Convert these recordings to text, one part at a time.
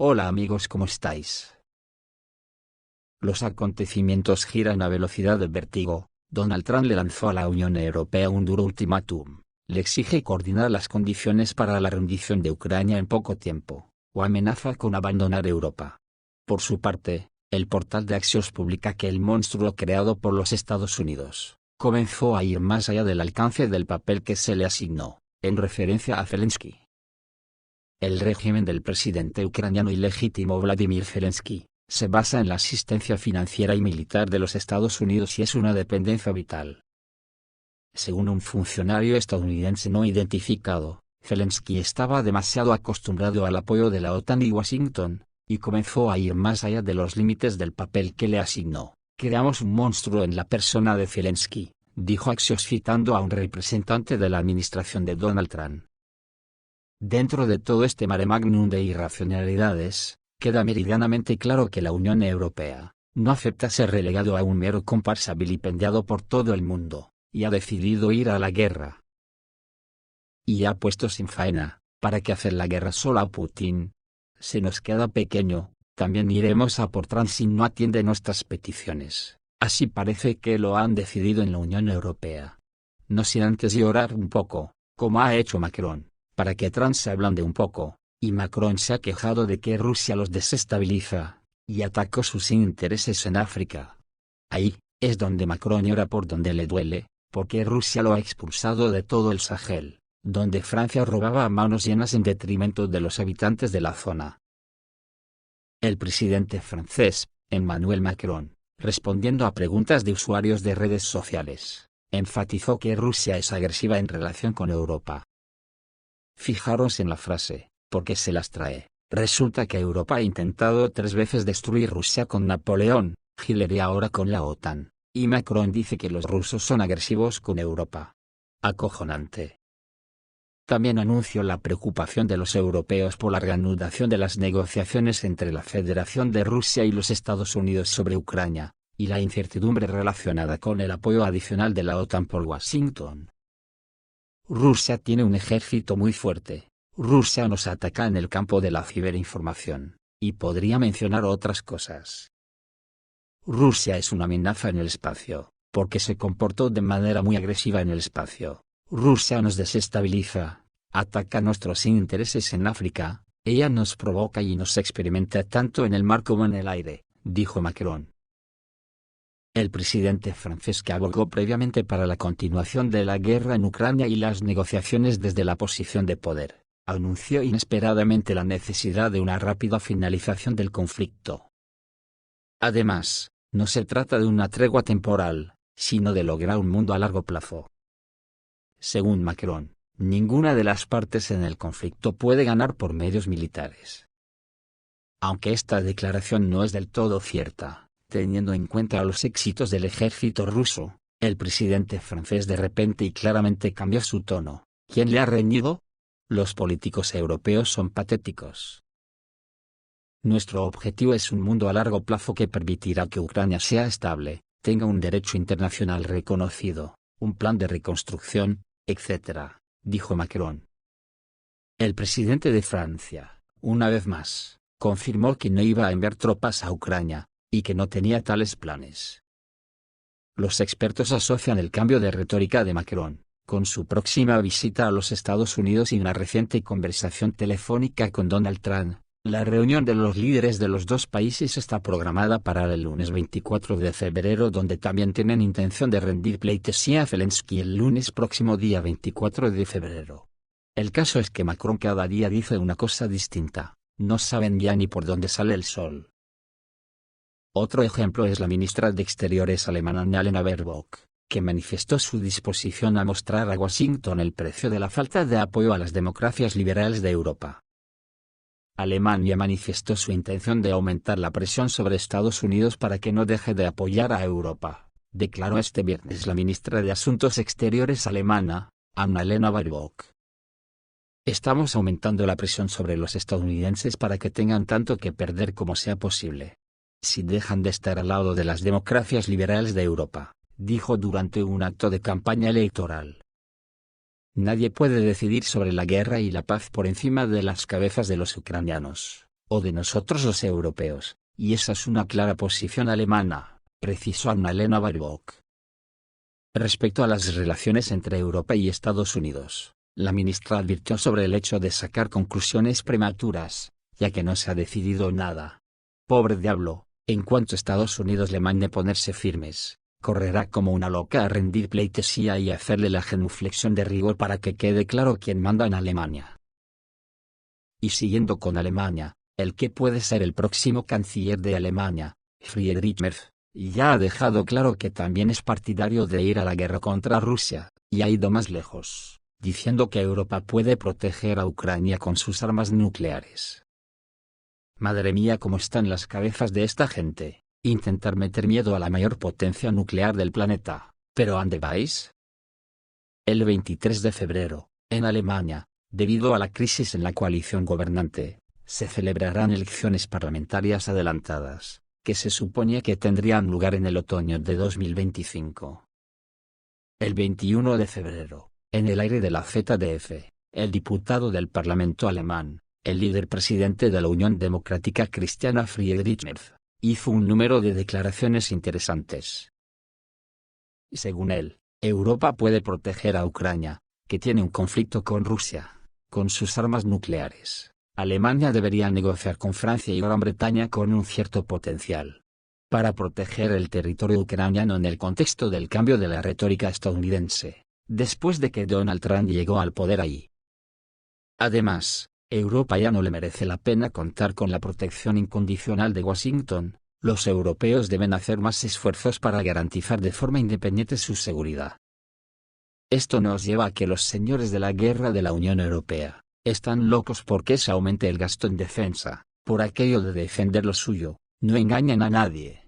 Hola amigos, ¿cómo estáis? Los acontecimientos giran a velocidad de vértigo. Donald Trump le lanzó a la Unión Europea un duro ultimátum. Le exige coordinar las condiciones para la rendición de Ucrania en poco tiempo, o amenaza con abandonar Europa. Por su parte, el portal de Axios publica que el monstruo creado por los Estados Unidos comenzó a ir más allá del alcance del papel que se le asignó, en referencia a Zelensky. El régimen del presidente ucraniano ilegítimo Vladimir Zelensky se basa en la asistencia financiera y militar de los Estados Unidos y es una dependencia vital. Según un funcionario estadounidense no identificado, Zelensky estaba demasiado acostumbrado al apoyo de la OTAN y Washington, y comenzó a ir más allá de los límites del papel que le asignó. Creamos un monstruo en la persona de Zelensky, dijo Axios citando a un representante de la administración de Donald Trump. Dentro de todo este mare magnum de irracionalidades, queda meridianamente claro que la Unión Europea no acepta ser relegado a un mero comparsa vilipendiado por todo el mundo, y ha decidido ir a la guerra. Y ha puesto sin faena, ¿para qué hacer la guerra solo a Putin? Se nos queda pequeño, también iremos a por Trump si no atiende nuestras peticiones. Así parece que lo han decidido en la Unión Europea. No sin antes llorar un poco, como ha hecho Macron, para que Trump se ablande un poco, y Macron se ha quejado de que Rusia los desestabiliza, y atacó sus intereses en África. Ahí es donde Macron llora por donde le duele, porque Rusia lo ha expulsado de todo el Sahel, donde Francia robaba a manos llenas en detrimento de los habitantes de la zona. El presidente francés, Emmanuel Macron, respondiendo a preguntas de usuarios de redes sociales, enfatizó que Rusia es agresiva en relación con Europa. Fijaros en la frase, porque se las trae. Resulta que Europa ha intentado 3 veces destruir Rusia con Napoleón, Hitler y ahora con la OTAN, y Macron dice que los rusos son agresivos con Europa. Acojonante. También anunció la preocupación de los europeos por la reanudación de las negociaciones entre la Federación de Rusia y los Estados Unidos sobre Ucrania, y la incertidumbre relacionada con el apoyo adicional de la OTAN por Washington. Rusia tiene un ejército muy fuerte. Rusia nos ataca en el campo de la ciberinformación, y podría mencionar otras cosas. Rusia es una amenaza en el espacio, porque se comportó de manera muy agresiva en el espacio. Rusia nos desestabiliza, ataca nuestros intereses en África, ella nos provoca y nos experimenta tanto en el mar como en el aire, dijo Macron. El presidente francés, que abogó previamente para la continuación de la guerra en Ucrania y las negociaciones desde la posición de poder, anunció inesperadamente la necesidad de una rápida finalización del conflicto. Además, no se trata de una tregua temporal, sino de lograr un mundo a largo plazo. Según Macron, ninguna de las partes en el conflicto puede ganar por medios militares. Aunque esta declaración no es del todo cierta, teniendo en cuenta los éxitos del ejército ruso, el presidente francés de repente y claramente cambió su tono. ¿Quién le ha reñido? Los políticos europeos son patéticos. Nuestro objetivo es un mundo a largo plazo que permitirá que Ucrania sea estable, tenga un derecho internacional reconocido, un plan de reconstrucción, etc., dijo Macron. El presidente de Francia, una vez más, confirmó que no iba a enviar tropas a Ucrania, y que no tenía tales planes. Los expertos asocian el cambio de retórica de Macron con su próxima visita a los Estados Unidos y una reciente conversación telefónica con Donald Trump. La reunión de los líderes de los dos países está programada para el lunes 24 de febrero, donde también tienen intención de rendir pleitesía a Zelensky el lunes próximo día 24 de febrero. El caso es que Macron cada día dice una cosa distinta, no saben ya ni por dónde sale el sol. Otro ejemplo es la ministra de Exteriores alemana Annalena Baerbock, que manifestó su disposición a mostrar a Washington el precio de la falta de apoyo a las democracias liberales de Europa. Alemania manifestó su intención de aumentar la presión sobre Estados Unidos para que no deje de apoyar a Europa, declaró este viernes la ministra de Asuntos Exteriores alemana, Annalena Baerbock. Estamos aumentando la presión sobre los estadounidenses para que tengan tanto que perder como sea posible. Si dejan de estar al lado de las democracias liberales de Europa, dijo durante un acto de campaña electoral. Nadie puede decidir sobre la guerra y la paz por encima de las cabezas de los ucranianos, o de nosotros los europeos, y esa es una clara posición alemana, precisó Annalena Baerbock. Respecto a las relaciones entre Europa y Estados Unidos, la ministra advirtió sobre el hecho de sacar conclusiones prematuras, ya que no se ha decidido nada. Pobre diablo, en cuanto Estados Unidos le mande ponerse firmes, correrá como una loca a rendir pleitesía y hacerle la genuflexión de rigor para que quede claro quién manda en Alemania. Y siguiendo con Alemania, el que puede ser el próximo canciller de Alemania, Friedrich Merz, ya ha dejado claro que también es partidario de ir a la guerra contra Rusia, y ha ido más lejos, diciendo que Europa puede proteger a Ucrania con sus armas nucleares. Madre mía, cómo están las cabezas de esta gente, intentar meter miedo a la mayor potencia nuclear del planeta, ¿pero a dónde vais? El 23 de febrero, en Alemania, debido a la crisis en la coalición gobernante, se celebrarán elecciones parlamentarias adelantadas, que se suponía que tendrían lugar en el otoño de 2025. El 21 de febrero, en el aire de la ZDF, el diputado del Parlamento alemán, el líder presidente de la Unión Democrática Cristiana Friedrich Merz, hizo un número de declaraciones interesantes. Según él, Europa puede proteger a Ucrania, que tiene un conflicto con Rusia, con sus armas nucleares. Alemania debería negociar con Francia y Gran Bretaña con un cierto potencial, para proteger el territorio ucraniano en el contexto del cambio de la retórica estadounidense, después de que Donald Trump llegó al poder ahí. Además, Europa ya no le merece la pena contar con la protección incondicional de Washington, los europeos deben hacer más esfuerzos para garantizar de forma independiente su seguridad. Esto nos lleva a que los señores de la guerra de la Unión Europea están locos porque se aumente el gasto en defensa, por aquello de defender lo suyo, no engañan a nadie.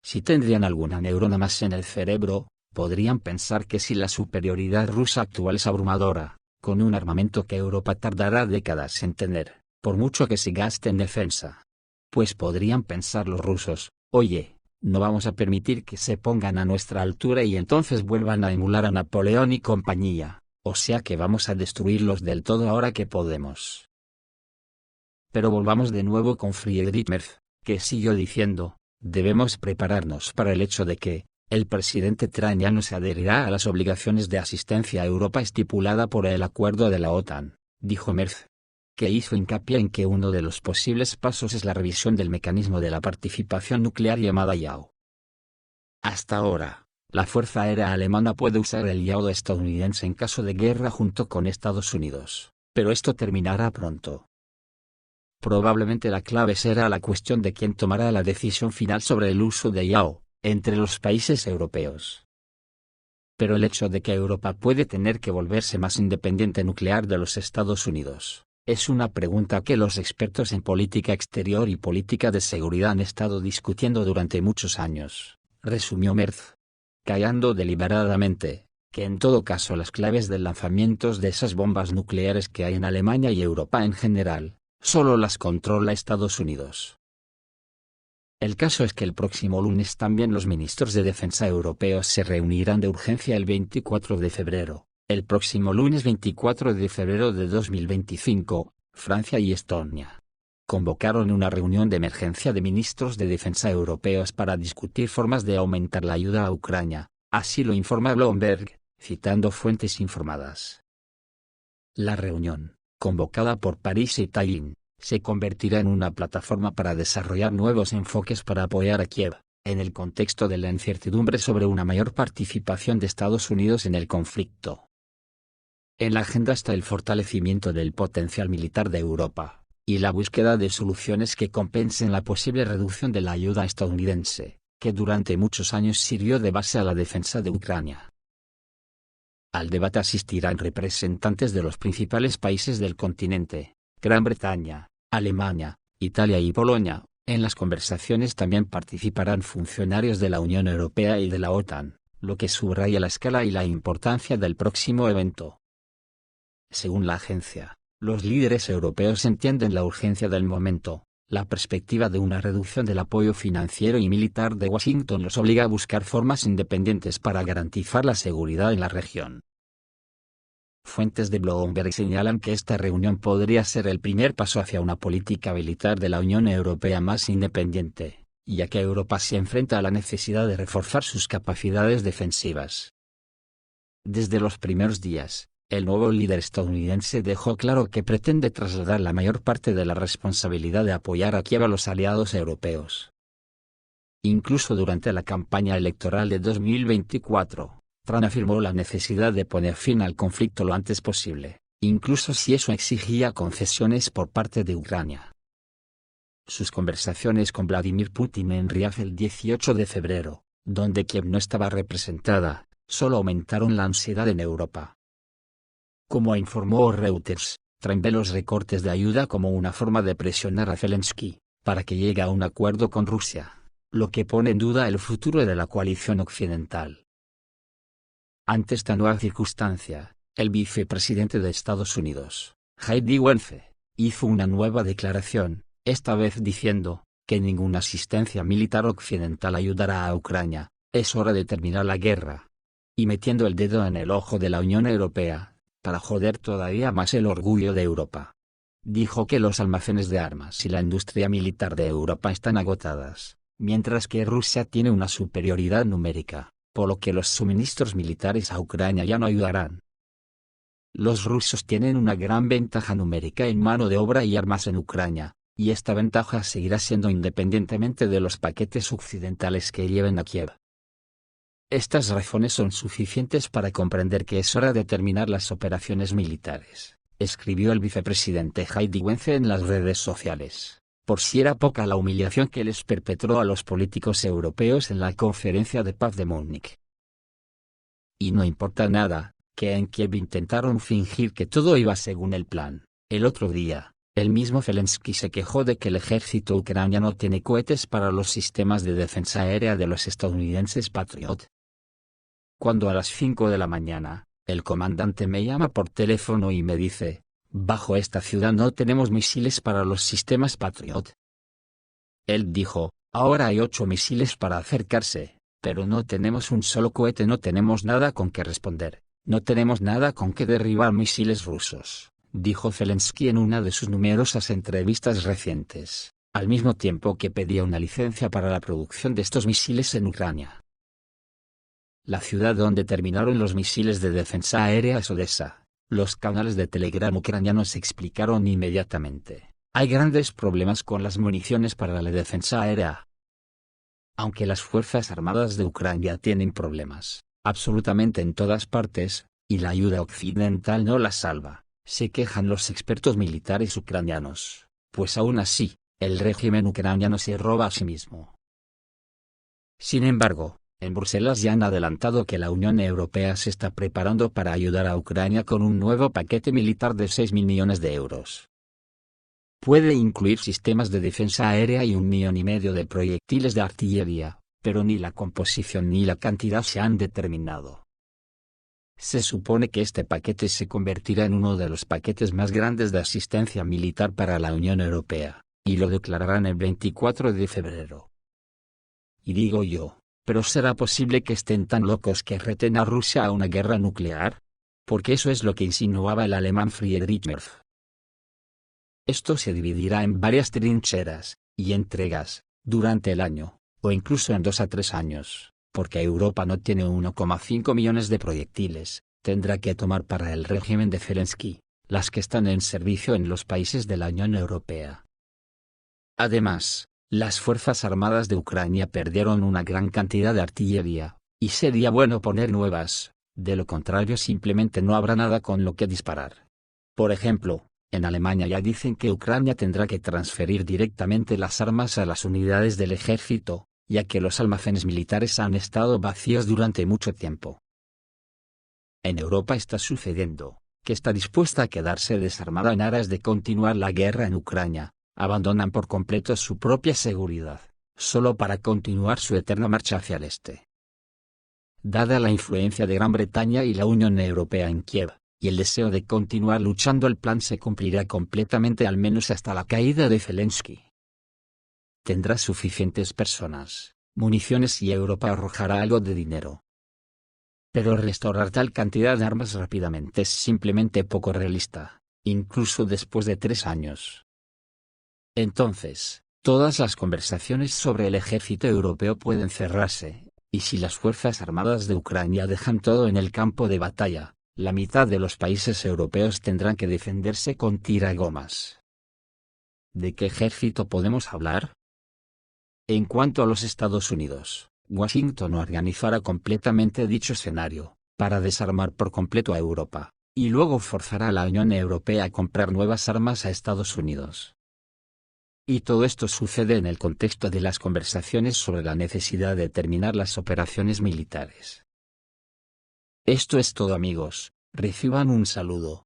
Si tendrían alguna neurona más en el cerebro, podrían pensar que si la superioridad rusa actual es abrumadora, con un armamento que Europa tardará décadas en tener, por mucho que se gaste en defensa, pues podrían pensar los rusos, oye, no vamos a permitir que se pongan a nuestra altura y entonces vuelvan a emular a Napoleón y compañía. O sea que vamos a destruirlos del todo ahora que podemos. Pero volvamos de nuevo con Friedrich Merz, que siguió diciendo, debemos prepararnos para el hecho de que, el presidente Trump ya no se adherirá a las obligaciones de asistencia a Europa estipulada por el acuerdo de la OTAN, dijo Merz, que hizo hincapié en que uno de los posibles pasos es la revisión del mecanismo de la participación nuclear llamada IAO. Hasta ahora, la Fuerza Aérea Alemana puede usar el IAO estadounidense en caso de guerra junto con Estados Unidos, pero esto terminará pronto. Probablemente la clave será la cuestión de quién tomará la decisión final sobre el uso de IAO, entre los países europeos. Pero el hecho de que Europa puede tener que volverse más independiente nuclear de los Estados Unidos, es una pregunta que los expertos en política exterior y política de seguridad han estado discutiendo durante muchos años, resumió Merz, callando deliberadamente, que en todo caso las claves de lanzamientos de esas bombas nucleares que hay en Alemania y Europa en general, solo las controla Estados Unidos. El caso es que el próximo lunes también los ministros de defensa europeos se reunirán de urgencia el 24 de febrero, el próximo lunes 24 de febrero de 2025, Francia y Estonia convocaron una reunión de emergencia de ministros de defensa europeos para discutir formas de aumentar la ayuda a Ucrania, así lo informa Bloomberg, citando fuentes informadas. La reunión, convocada por París y Tallinn, se convertirá en una plataforma para desarrollar nuevos enfoques para apoyar a Kiev, en el contexto de la incertidumbre sobre una mayor participación de Estados Unidos en el conflicto. En la agenda está el fortalecimiento del potencial militar de Europa, y la búsqueda de soluciones que compensen la posible reducción de la ayuda estadounidense, que durante muchos años sirvió de base a la defensa de Ucrania. Al debate asistirán representantes de los principales países del continente, Gran Bretaña, Alemania, Italia y Polonia. En las conversaciones también participarán funcionarios de la Unión Europea y de la OTAN, lo que subraya la escala y la importancia del próximo evento. Según la agencia, los líderes europeos entienden la urgencia del momento. La perspectiva de una reducción del apoyo financiero y militar de Washington los obliga a buscar formas independientes para garantizar la seguridad en la región. Fuentes de Bloomberg señalan que esta reunión podría ser el primer paso hacia una política militar de la Unión Europea más independiente, ya que Europa se enfrenta a la necesidad de reforzar sus capacidades defensivas. Desde los primeros días, el nuevo líder estadounidense dejó claro que pretende trasladar la mayor parte de la responsabilidad de apoyar a Kiev a los aliados europeos. Incluso durante la campaña electoral de 2024, Trump afirmó la necesidad de poner fin al conflicto lo antes posible, incluso si eso exigía concesiones por parte de Ucrania. Sus conversaciones con Vladimir Putin en Riyadh el 18 de febrero, donde Kiev no estaba representada, solo aumentaron la ansiedad en Europa. Como informó Reuters, Trump ve los recortes de ayuda como una forma de presionar a Zelensky, para que llegue a un acuerdo con Rusia, lo que pone en duda el futuro de la coalición occidental. Ante esta nueva circunstancia, el vicepresidente de Estados Unidos, J.D. Vance, hizo una nueva declaración, esta vez diciendo que ninguna asistencia militar occidental ayudará a Ucrania, es hora de terminar la guerra. Y metiendo el dedo en el ojo de la Unión Europea, para joder todavía más el orgullo de Europa. Dijo que los almacenes de armas y la industria militar de Europa están agotadas, mientras que Rusia tiene una superioridad numérica, por lo que los suministros militares a Ucrania ya no ayudarán. Los rusos tienen una gran ventaja numérica en mano de obra y armas en Ucrania, y esta ventaja seguirá siendo independientemente de los paquetes occidentales que lleven a Kiev. Estas razones son suficientes para comprender que es hora de terminar las operaciones militares, escribió el vicepresidente J.D. Vance en las redes sociales, por si era poca la humillación que les perpetró a los políticos europeos en la conferencia de paz de Múnich. Y no importa nada, que en Kiev intentaron fingir que todo iba según el plan. El otro día, el mismo Zelensky se quejó de que el ejército ucraniano tiene cohetes para los sistemas de defensa aérea de los estadounidenses Patriot. Cuando a las 5 de la mañana, el comandante me llama por teléfono y me dice, bajo esta ciudad no tenemos misiles para los sistemas Patriot. Él dijo, ahora hay 8 misiles para acercarse, pero no tenemos un solo cohete, no tenemos nada con que responder, no tenemos nada con que derribar misiles rusos, dijo Zelensky en una de sus numerosas entrevistas recientes, al mismo tiempo que pedía una licencia para la producción de estos misiles en Ucrania. La ciudad donde terminaron los misiles de defensa aérea es Odessa. Los canales de Telegram ucranianos explicaron inmediatamente, hay grandes problemas con las municiones para la defensa aérea. Aunque las Fuerzas Armadas de Ucrania tienen problemas, absolutamente en todas partes, y la ayuda occidental no las salva, se quejan los expertos militares ucranianos, pues aún así, el régimen ucraniano se roba a sí mismo. Sin embargo, en Bruselas ya han adelantado que la Unión Europea se está preparando para ayudar a Ucrania con un nuevo paquete militar de 6.000 millones de euros. Puede incluir sistemas de defensa aérea y 1,5 millones de proyectiles de artillería, pero ni la composición ni la cantidad se han determinado. Se supone que este paquete se convertirá en uno de los paquetes más grandes de asistencia militar para la Unión Europea, y lo declararán el 24 de febrero. Y digo yo, ¿pero será posible que estén tan locos que reten a Rusia a una guerra nuclear? Porque eso es lo que insinuaba el alemán Friedrich Merz. Esto se dividirá en varias trincheras y entregas durante el año, o incluso en 2 a 3 años, porque Europa no tiene 1,5 millones de proyectiles, tendrá que tomar para el régimen de Zelensky, las que están en servicio en los países de la Unión Europea. Además, las Fuerzas Armadas de Ucrania perdieron una gran cantidad de artillería, y sería bueno poner nuevas, de lo contrario simplemente no habrá nada con lo que disparar. Por ejemplo, en Alemania ya dicen que Ucrania tendrá que transferir directamente las armas a las unidades del ejército, ya que los almacenes militares han estado vacíos durante mucho tiempo. En Europa está sucediendo, que está dispuesta a quedarse desarmada en aras de continuar la guerra en Ucrania. Abandonan por completo su propia seguridad, solo para continuar su eterna marcha hacia el este. Dada la influencia de Gran Bretaña y la Unión Europea en Kiev, y el deseo de continuar luchando, el plan se cumplirá completamente al menos hasta la caída de Zelensky. Tendrá suficientes personas, municiones y Europa arrojará algo de dinero. Pero restaurar tal cantidad de armas rápidamente es simplemente poco realista, incluso después de 3 años. Entonces, todas las conversaciones sobre el ejército europeo pueden cerrarse, y si las fuerzas armadas de Ucrania dejan todo en el campo de batalla, la mitad de los países europeos tendrán que defenderse con tiragomas. ¿De qué ejército podemos hablar? En cuanto a los Estados Unidos, Washington organizará completamente dicho escenario, para desarmar por completo a Europa, y luego forzará a la Unión Europea a comprar nuevas armas a Estados Unidos. Y todo esto sucede en el contexto de las conversaciones sobre la necesidad de terminar las operaciones militares. Esto es todo, amigos, reciban un saludo.